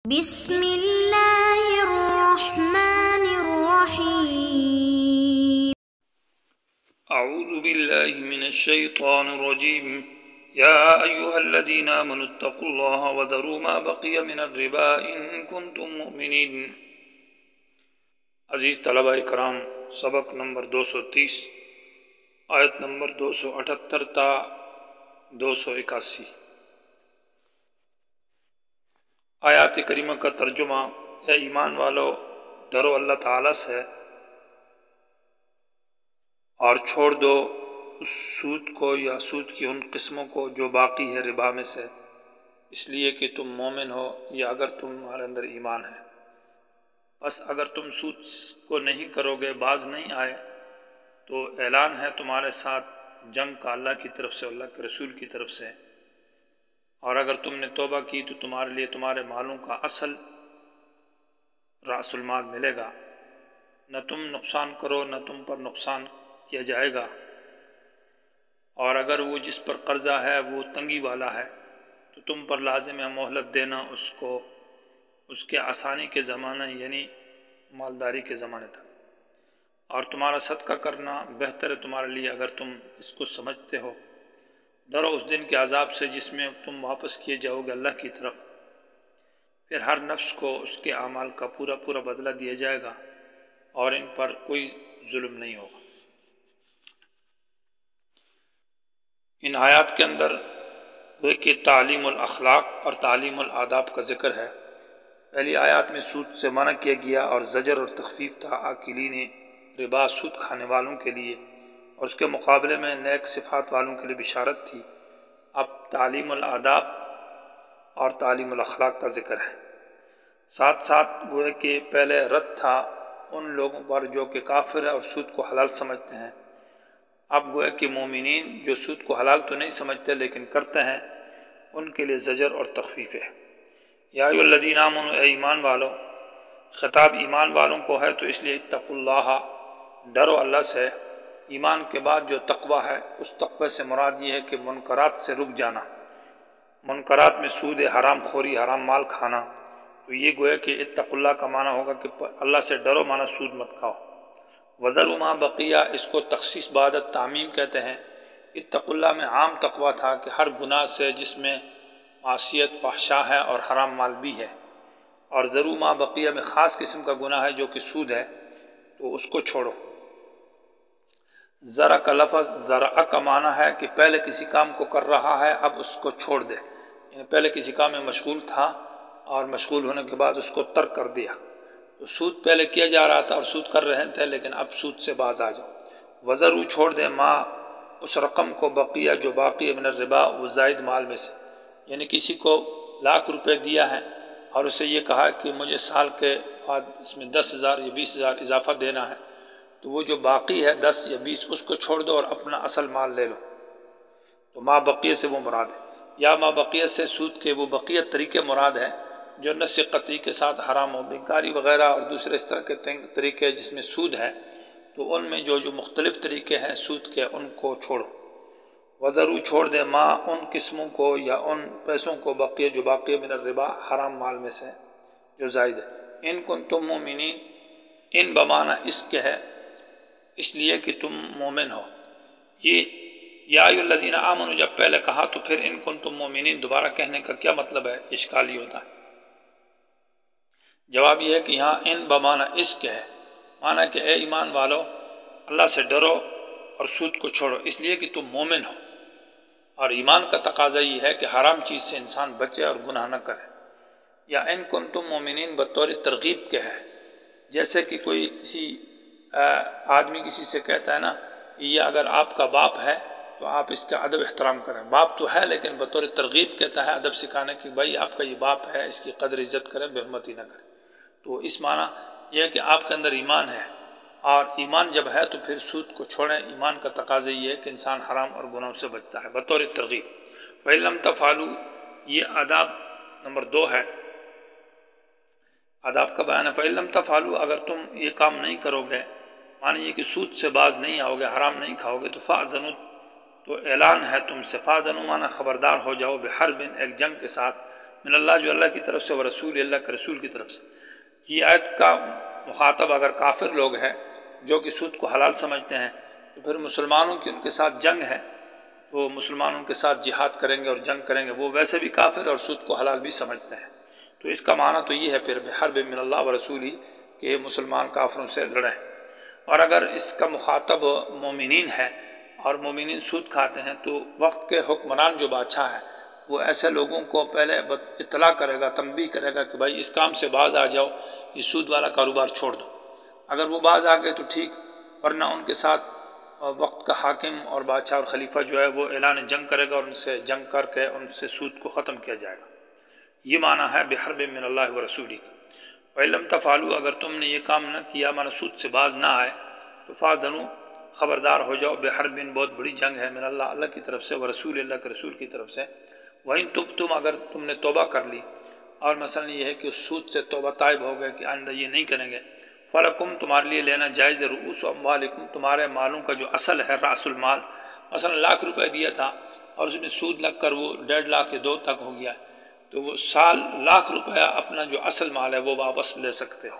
بسم اللہ الرحمن الرحیم اعوذ باللہ من الشیطان الرجیم یا ایہا الذین آمنوا اتقوا اللہ وذروا ما بقی من الربا ان کنتم مؤمنین۔ عزیز طلبہ کرام، سبق نمبر 230 آیت نمبر 278 تا 281۔ آیات کریمہ کا ترجمہ: اے ایمان والو، ڈرو اللہ تعالیٰ سے اور چھوڑ دو اس سود کو یا سود کی ان قسموں کو جو باقی ہے ربا میں سے، اس لیے کہ تم مومن ہو یا اگر تمہارے اندر ایمان ہے۔ بس اگر تم سود کو نہیں کرو گے، باز نہیں آئے، تو اعلان ہے تمہارے ساتھ جنگ کا اللہ کی طرف سے، اللہ کے رسول کی طرف سے، اور اگر تم نے توبہ کی تو تمہارے لیے تمہارے مالوں کا اصل رأس المال ملے گا، نہ تم نقصان کرو نہ تم پر نقصان کیا جائے گا۔ اور اگر وہ جس پر قرضہ ہے وہ تنگی والا ہے تو تم پر لازم ہے مہلت دینا اس کو، اس کے آسانی کے زمانے یعنی مالداری کے زمانے تک، اور تمہارا صدقہ کرنا بہتر ہے تمہارے لیے اگر تم اس کو سمجھتے ہو۔ ڈرو اس دن کے عذاب سے جس میں تم واپس کیے جاؤ گے اللہ کی طرف، پھر ہر نفس کو اس کے اعمال کا پورا پورا بدلہ دیا جائے گا اور ان پر کوئی ظلم نہیں ہوگا۔ ان آیات کے اندر کہ تعلیم الاخلاق اور تعلیم الآداب کا ذکر ہے۔ پہلی آیات میں سود سے منع کیا گیا اور زجر اور تخفیف تھا عاقلین ربا، سود کھانے والوں کے لیے، اور اس کے مقابلے میں نیک صفات والوں کے لیے بشارت تھی۔ اب تعلیم الآداب اور تعلیم الاخلاق کا ذکر ہے۔ ساتھ ساتھ گویا کہ پہلے رد تھا ان لوگوں پر جو کہ کافر ہے اور سود کو حلال سمجھتے ہیں۔ اب گویا کہ مومنین جو سود کو حلال تو نہیں سمجھتے لیکن کرتے ہیں، ان کے لیے زجر اور تخفیف ہے۔ یا ایھا الذین آمنوا، اے ایمان والو، خطاب ایمان والوں کو ہے تو اس لیے اتقوا اللہ، ڈرو اللہ سے۔ ایمان کے بعد جو تقوی ہے، اس تقوی سے مراد یہ ہے کہ منکرات سے رک جانا۔ منکرات میں سود، حرام خوری، حرام مال کھانا، تو یہ گویا کہ اتقوا اللہ کا معنی ہوگا کہ اللہ سے ڈرو، معنی سود مت کھاؤ۔ وذروا ما بقیہ، اس کو تخصیص بعد التعمیم کہتے ہیں۔ اتقوا اللہ میں عام تقوی تھا کہ ہر گناہ سے جس میں معصیت، فحشا ہے اور حرام مال بھی ہے، اور ذروا ما بقیہ میں خاص قسم کا گناہ ہے جو کہ سود ہے، تو اس کو چھوڑو۔ ذرا کا لفظ ذرا کا معنی ہے کہ پہلے کسی کام کو کر رہا ہے اب اس کو چھوڑ دے، یعنی پہلے کسی کام میں مشغول تھا اور مشغول ہونے کے بعد اس کو ترک کر دیا۔ تو سود پہلے کیا جا رہا تھا اور سود کر رہے تھے لیکن اب سود سے باز آ جاؤ۔ وذروا، چھوڑ دے، ما، اس رقم کو، بقیہ جو باقی ہے، من الربا، وہ زائد مال میں سے، یعنی کسی کو 1,00,000 روپے دیا ہے اور اسے یہ کہا کہ مجھے سال کے بعد اس میں 10,000 یا 20,000 اضافہ دینا ہے، تو وہ جو باقی ہے 10 یا 20 اس کو چھوڑ دو اور اپنا اصل مال لے لو۔ تو ما بقیہ سے وہ مراد ہے، یا ما بقیہ سے سود کے وہ بقیہ طریقے مراد ہے جو نص قطعی کے ساتھ حرام ہو، بیکاری وغیرہ اور دوسرے اس طرح کے طریقے جس میں سود ہے، تو ان میں جو مختلف طریقے ہیں سود کے ان کو چھوڑو۔ وذروا، چھوڑ دے، ما، ان قسموں کو یا ان پیسوں کو، بقیہ جو باقی من الربا، حرام مال میں سے جو زائد ہے۔ ان کنتم مومنین، ان بمعنی اس کے ہے، اس لیے کہ تم مومن ہو۔ یہ یا ایھا الذین آمنوا جب پہلے کہا تو پھر ان کنتم مومنین دوبارہ کہنے کا کیا مطلب ہے؟ اشکال یہ ہوتا ہے۔ جواب یہ ہے کہ یہاں ان بمعنی اس کے ہے، معنی کہ اے ایمان والو، اللہ سے ڈرو اور سود کو چھوڑو اس لیے کہ تم مومن ہو، اور ایمان کا تقاضا یہ ہے کہ حرام چیز سے انسان بچے اور گناہ نہ کرے۔ یا ان کنتم مومنین بطور ترغیب کے ہے، جیسے کہ کوئی کسی آدمی کسی سے کہتا ہے نا، یہ اگر آپ کا باپ ہے تو آپ اس کا ادب احترام کریں۔ باپ تو ہے لیکن بطور ترغیب کہتا ہے، ادب سکھانے کی، بھائی آپ کا یہ باپ ہے، اس کی قدر عزت کریں، بے حرمتی نہ کریں۔ تو اس معنی یہ ہے کہ آپ کے اندر ایمان ہے، اور ایمان جب ہے تو پھر سود کو چھوڑیں۔ ایمان کا تقاضا یہ ہے کہ انسان حرام اور گناہوں سے بچتا ہے بطور ترغیب۔ فَإِن لَمْ تَفْعَلُوا، یہ آداب نمبر 2 ہے، آداب کا بیان ہے۔ فَإِن لَمْ تَفْعَلُوا، اگر تم یہ کام نہیں کرو گے، معنی یہ کہ سود سے باز نہیں آؤ گے، حرام نہیں کھاؤ گے، تو فَأْذَنُوا، تو اعلان ہے تم سے، فَأْذَنُوا معنی خبردار ہو جاؤ، بِحَرْبٍ، ایک جنگ کے ساتھ، من اللہ جو اللہ کی طرف سے، و رسول اللہ کے رسول کی طرف سے۔ یہ آیت کا مخاطب اگر کافر لوگ ہیں جو کہ سود کو حلال سمجھتے ہیں، تو پھر مسلمانوں کی ان کے ساتھ جنگ ہے، وہ مسلمانوں کے ساتھ جہاد کریں گے اور جنگ کریں گے، وہ ویسے بھی کافر اور سود کو حلال بھی سمجھتے ہیں۔ تو اس کا معنی تو یہ ہے پھر بحرب من اللہ و رسولی کہ مسلمان کافروں سے لڑیں۔ اور اگر اس کا مخاطب مومنین ہے اور مومنین سود کھاتے ہیں، تو وقت کے حکمران جو بادشاہ ہے وہ ایسے لوگوں کو پہلے اطلاع کرے گا، تنبیہ کرے گا کہ بھائی اس کام سے باز آ جاؤ، یہ سود والا کاروبار چھوڑ دو۔ اگر وہ باز آ گئے تو ٹھیک، ورنہ ان کے ساتھ وقت کا حاکم اور بادشاہ اور خلیفہ جو ہے وہ اعلان جنگ کرے گا اور ان سے جنگ کر کے ان سے سود کو ختم کیا جائے گا۔ یہ معنی ہے بحرب من اللہ و رسولی کا۔ وَإِلَّمْ تَفْعَلُوا، اگر تم نے یہ کام نہ کیا، مانا سود سے باز نہ آئے، تو فَأْذَنُوا، خبردار ہو جاؤ، بحرب، بہت بڑی جنگ ہے، من اللہ، اللہ کی طرف سے، و رسول اللہ کے رسول کی طرف سے۔ وَإِن تُبْتُمْ، اگر تم نے توبہ کر لی اور مثلا یہ ہے کہ سود سے توبہ طائب ہو گئے کہ آئندہ یہ نہیں کریں گے، فَلَكُمْ، تمہارے لیے لینا جائز، رؤوس اموالکم، تمہارے مالوں کا جو اصل ہے، رأس المال، مثلا 1,00,000 روپے دیا تھا اور اس میں سود لگ کر وہ 1.5 لاکھ یا 2 تک ہو گیا، تو وہ سال 1,00,000 روپیہ اپنا جو اصل مال ہے وہ واپس لے سکتے ہو۔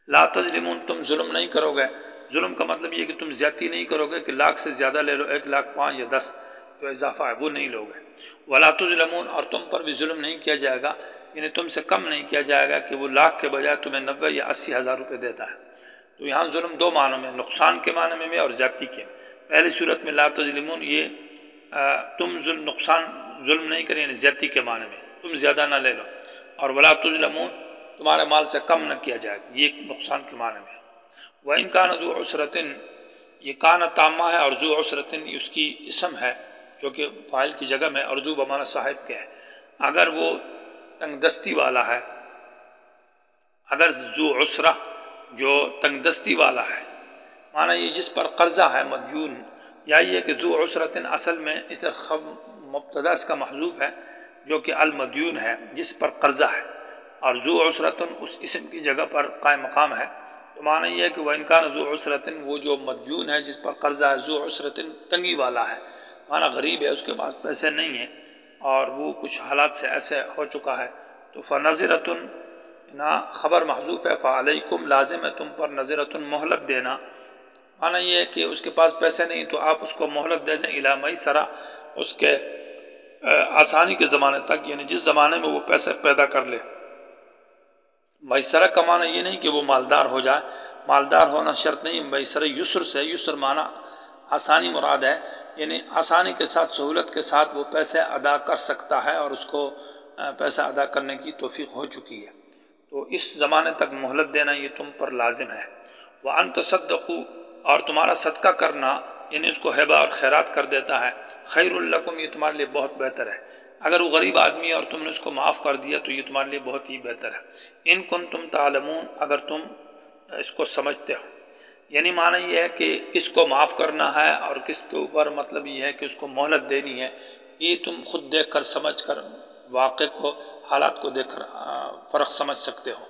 لا تظلمون، تم ظلم نہیں کرو گے۔ ظلم کا مطلب یہ کہ تم زیادتی نہیں کرو گے کہ 1,00,000 سے زیادہ لے لو، 1,05,000 یا 10 جو اضافہ ہے وہ نہیں لوگے۔ ولا تظلمون، اور تم پر بھی ظلم نہیں کیا جائے گا، یعنی تم سے کم نہیں کیا جائے گا کہ وہ 1,00,000 کے بجائے تمہیں 90 یا 80 ہزار روپے دیتا ہے۔ تو یہاں ظلم 2 معنوں میں، نقصان کے معنی میں اور زیادتی کے۔ پہلی صورت میں لا تظلمون، یہ تم ظلم نہیں کریں، یعنی زیادتی کے معنی میں، تم زیادہ نہ لے لو، اور ولا تظلمون، تمہارے مال سے کم نہ کیا جائے گا، یہ نقصان کے معنی میں۔ وَإِن كَانَ ذُو عُسْرَةٍ، یہ کان تامہ ہے اور ذو عسرتن اس کی اسم ہے جو کہ فاعل کی جگہ میں، اور ذو بمعنی صاحب کے ہے۔ اگر وہ تنگ دستی والا ہے، اگر ذو عسرہ جو تنگ دستی والا ہے، معنی یہ جس پر قرضہ ہے، مدیون، یا یہ کہ ذو عسرتن اصل میں اس مبتدا اس کا محذوف ہے جو کہ المدیون ہے، جس پر قرضہ ہے، اور ذو عسرتن اس اسم کی جگہ پر قائم مقام ہے۔ تو معنی یہ ہے کہ وَإِن كَانَ ذُو عُسْرَةٍ، وہ جو مدیون ہے جس پر قرضہ ہے، ذو عسرتن تنگی والا ہے، معنی غریب ہے، اس کے پاس پیسے نہیں ہیں اور وہ کچھ حالات سے ایسے ہو چکا ہے، تو فَنَظِرَةٌ، نا خبر محذوف ہے، فَعَلَيْكُمْ، لازم ہے تم پر، نظرتن مہلت دینا، معنی یہ ہے کہ اس کے پاس پیسے نہیں تو آپ اس کو مہلت دے دیں، اِلیٰ مَیسَرَہ، اس کے آسانی کے زمانے تک، یعنی جس زمانے میں وہ پیسے پیدا کر لے۔ میسرہ کا معنی یہ نہیں کہ وہ مالدار ہو جائے، مالدار ہونا شرط نہیں، میسرہ یسر سے، یسر معنی آسانی مراد ہے، یعنی آسانی کے ساتھ، سہولت کے ساتھ وہ پیسے ادا کر سکتا ہے اور اس کو پیسہ ادا کرنے کی توفیق ہو چکی ہے، تو اس زمانے تک مہلت دینا یہ تم پر لازم ہے۔ وَأَن تَصَدَّقُوا، اور تمہارا صدقہ کرنا، یعنی اس کو ہبہ اور خیرات کر دیتا ہے، خیر لکم، یہ تمہارے لیے بہت بہتر ہے۔ اگر وہ غریب آدمی ہے اور تم نے اس کو معاف کر دیا تو یہ تمہارے لیے بہت ہی بہتر ہے۔ ان کنتم تعلمون، اگر تم اس کو سمجھتے ہو، یعنی معنی یہ ہے کہ کس کو معاف کرنا ہے اور کس کے اوپر مطلب یہ ہے کہ اس کو مہلت دینی ہے، یہ تم خود دیکھ کر، سمجھ کر، واقع کو، حالات کو دیکھ کر فرق سمجھ سکتے ہو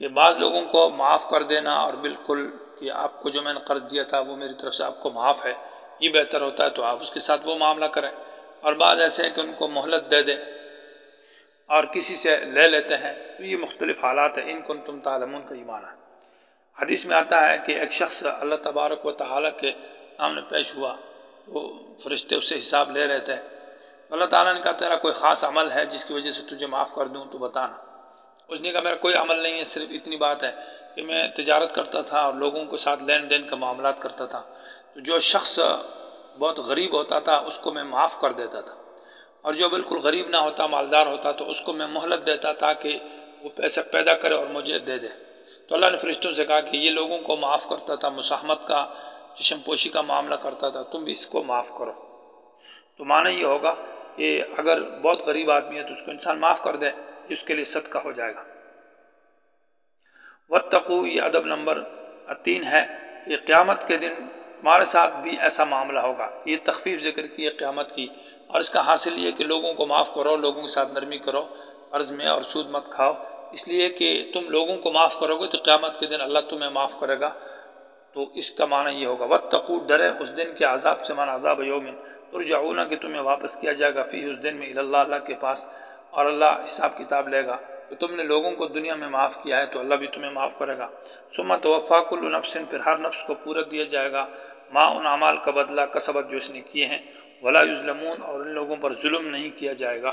کہ بعض لوگوں کو معاف کر دینا اور بالکل کہ آپ کو جو میں نے قرض دیا تھا وہ میری طرف سے آپ کو معاف ہے، یہ بہتر ہوتا ہے، تو آپ اس کے ساتھ وہ معاملہ کریں، اور بعض ایسے ہیں کہ ان کو مہلت دے دیں اور کسی سے لے لیتے ہیں، تو یہ مختلف حالات ہیں۔ ان کنتم تعلمون کا یہ معنی ہے۔ حدیث میں آتا ہے کہ ایک شخص اللہ تبارک و تعالیٰ کے سامنے پیش ہوا، وہ فرشتے اس سے حساب لے رہے تھے، اللہ تعالیٰ نے کہا تیرا کوئی خاص عمل ہے جس کی وجہ سے تجھے معاف کر دوں تو بتانا۔ اس نے کہا میرا کوئی عمل نہیں ہے، صرف اتنی بات ہے کہ میں تجارت کرتا تھا اور لوگوں کے ساتھ لین دین کا معاملات کرتا تھا، تو جو شخص بہت غریب ہوتا تھا اس کو میں معاف کر دیتا تھا، اور جو بالکل غریب نہ ہوتا، مالدار ہوتا، تو اس کو میں مہلت دیتا تاکہ وہ پیسہ پیدا کرے اور مجھے دے دے۔ تو اللہ نے فرشتوں سے کہا کہ یہ لوگوں کو معاف کرتا تھا، مساہمت کا، چشم پوشی کا معاملہ کرتا تھا، تم بھی اس کو معاف کرو۔ تو معنی یہ ہوگا کہ اگر بہت غریب آدمی ہے تو اس کو انسان معاف کر دے، اس کے لیے صدقہ ہو جائے گا۔ واتقوا، یہ ادب نمبر 3 ہے کہ قیامت کے دن تمہارے ساتھ بھی ایسا معاملہ ہوگا۔ یہ تخفیف ذکر کی ہے قیامت کی، اور اس کا حاصل یہ کہ لوگوں کو معاف کرو، لوگوں کے ساتھ نرمی کرو، قرض میں اور سود مت کھاؤ، اس لیے کہ تم لوگوں کو معاف کرو گے تو قیامت کے دن اللہ تمہیں معاف کرے گا۔ تو اس کا معنی یہ ہوگا واتقوا، ڈرے اس دن کے عذاب سے، معنی عذاب یوم، ترجعون کہ تمہیں واپس کیا جائے گا فی اس دن میں الی اللہ اللہ کے پاس، اور اللہ حساب کتاب لے گا کہ تم نے لوگوں کو دنیا میں معاف کیا ہے تو اللہ بھی تمہیں معاف کرے گا۔ ثم توفیٰ کل نفس، پھر ہر نفس کو پورا دیا جائے گا ما ان اعمال کا بدلہ کسبت جو اس نے کیے ہیں، ولا یظلمون، اور ان لوگوں پر ظلم نہیں کیا جائے گا۔